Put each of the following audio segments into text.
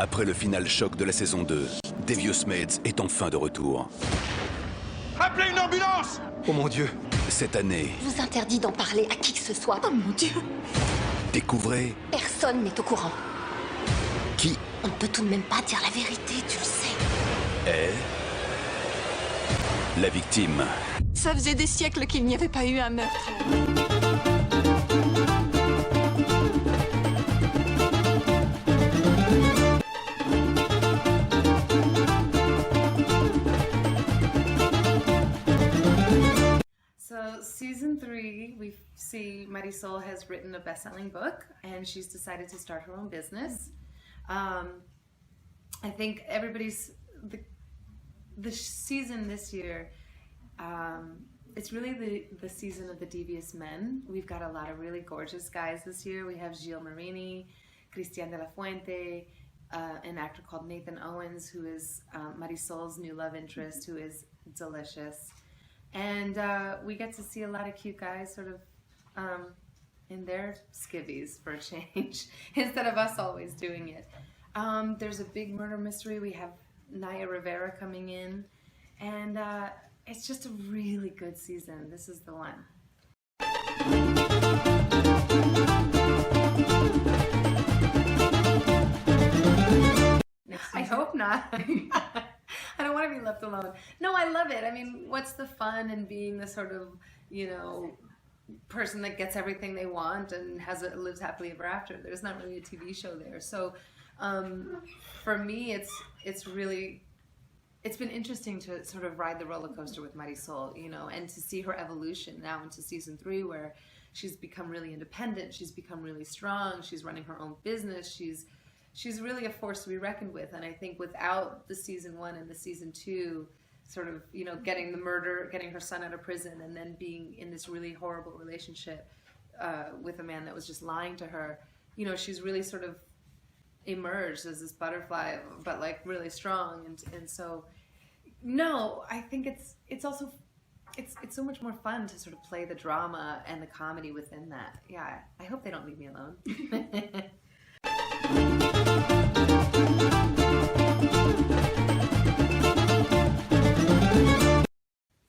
Après le final choc de la saison 2, Devious Maids est enfin de retour. Appelez une ambulance! Oh mon Dieu! Cette année, Je vous interdis d'en parler à qui que ce soit. Oh mon Dieu! découvrez Personne n'est au courant. qui On ne peut tout de même pas dire la vérité, tu le sais. est la victime. Ça faisait des siècles qu'il n'y avait pas eu un meurtre. So season 3, we see Marisol has written a best-selling book, and she's decided to start her own business. I think the season this year, it's really the season of the Devious Men. We've got a lot of really gorgeous guys this year. We have Gilles Marini, Cristian de la Fuente, an actor called Nathan Owens, who is Marisol's new love interest, who is delicious. And we get to see a lot of cute guys sort of in their skivvies for a change, instead of us always doing it. There's a big murder mystery. We have Naya Rivera coming in. And it's just a really good season. This is the one. I hope not. I don't want to be left alone. No, I love it. I mean, what's the fun in being the sort of, you know, person that gets everything they want and lives happily ever after? There's not really a TV show there. So for me, it's been interesting to sort of ride the roller coaster with Marisol, you know, and to see her evolution now into season 3, where she's become really independent, she's become really strong, she's running her own business, she's really a force to be reckoned with. And I think without the season 1 and the season 2 sort of, you know, getting her son out of prison, and then being in this really horrible relationship with a man that was just lying to her, you know, she's really sort of emerged as this butterfly, but like really strong. And so, no, I think it's also so much more fun to sort of play the drama and the comedy within that. Yeah, I hope they don't leave me alone.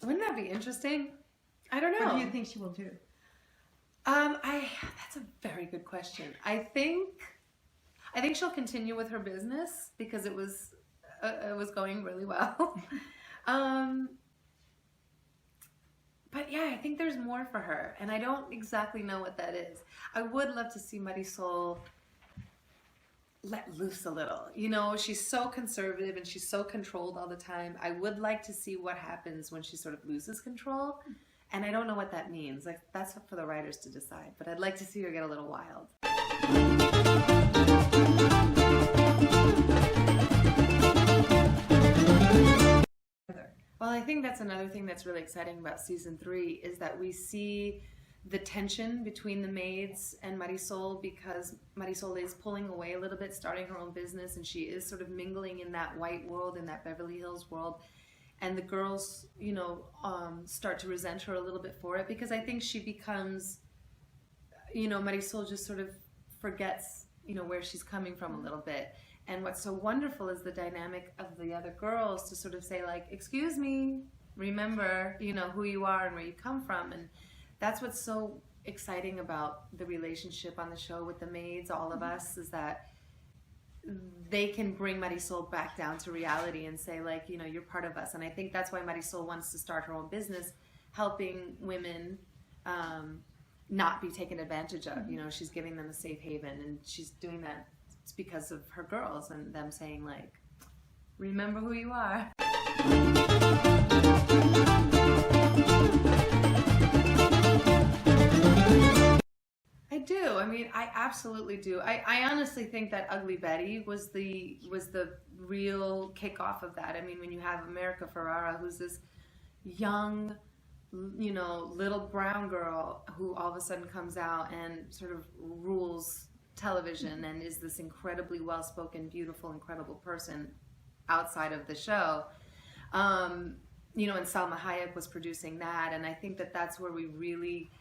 Wouldn't that be interesting? I don't know. What do you think she will do? That's a very good question. I think she'll continue with her business because it was going really well. But yeah, I think there's more for her, and I don't exactly know what that is. I would love to see Marisol let loose a little. You know, she's so conservative and she's so controlled all the time. I would like to see what happens when she sort of loses control, and I don't know what that means. Like, that's up for the writers to decide, but I'd like to see her get a little wild. Well, I think that's another thing that's really exciting about season 3 is that we see the tension between the maids and Marisol, because Marisol is pulling away a little bit, starting her own business, and she is sort of mingling in that white world, in that Beverly Hills world. And the girls, you know, start to resent her a little bit for it, because I think she becomes, you know, Marisol just sort of forgets, you know, where she's coming from a little bit. And what's so wonderful is the dynamic of the other girls to sort of say, like, excuse me, remember, you know, who you are and where you come from. And that's what's so exciting about the relationship on the show with the maids, all of us, is that they can bring Marisol back down to reality and say, like, you know, you're part of us. And I think that's why Marisol wants to start her own business, helping women not be taken advantage of. You know, she's giving them a safe haven, and she's doing that because of her girls and them saying, like, remember who you are. I do. I mean, I absolutely do. I honestly think that Ugly Betty was the real kickoff of that. I mean, when you have America Ferrara, who's this young, you know, little brown girl who all of a sudden comes out and sort of rules television and is this incredibly well-spoken, beautiful, incredible person outside of the show. You know, and Salma Hayek was producing that, and I think that that's where we really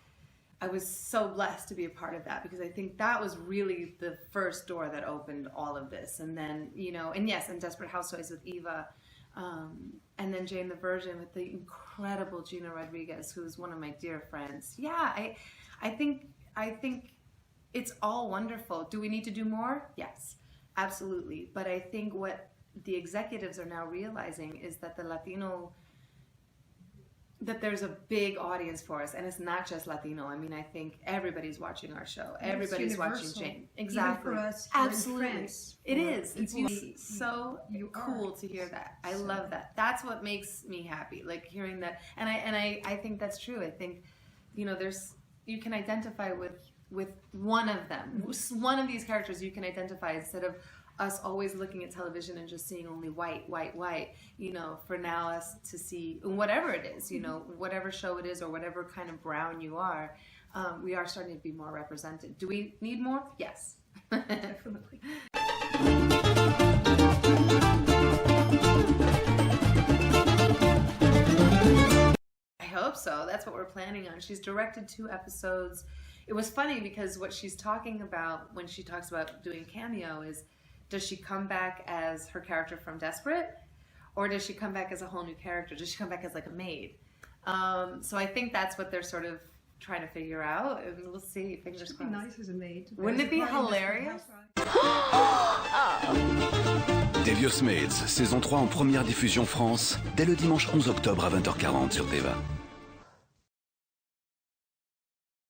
I was so blessed to be a part of that, because I think that was really the first door that opened all of this. And then, you know, and yes, and Desperate Housewives with Eva, and then Jane the Virgin with the incredible Gina Rodriguez, who's one of my dear friends. Yeah, I think it's all wonderful. Do we need to do more? Yes, absolutely. But I think what the executives are now realizing is that that there's a big audience for us, and it's not just Latino. I mean, I think everybody's watching our show. Everybody's watching Jane. Exactly. Even for us, absolutely. Friends, it is. It's equally, so cool to hear that. I love that. That's what makes me happy. Like hearing that, and I think that's true. I think, you know, you can identify with one of them. One of these characters you can identify, instead of us always looking at television and just seeing only white, you know, for now us to see whatever it is, you know, whatever show it is or whatever kind of brown you are, we are starting to be more represented. Do we need more? Yes. Definitely. I hope so. That's what we're planning on. She's directed 2 episodes. It was funny because what she's talking about when she talks about doing cameo is, does she come back as her character from Desperate, or does she come back as a whole new character? Does she come back as like a maid? So I think that's what they're sort of trying to figure out, and we'll see. Fingers crossed. It'd be nice as a maid. Wouldn't it be hilarious? Devious Maids, saison 3 en première diffusion France, dès le dimanche 11 octobre à 20h40 sur Téva.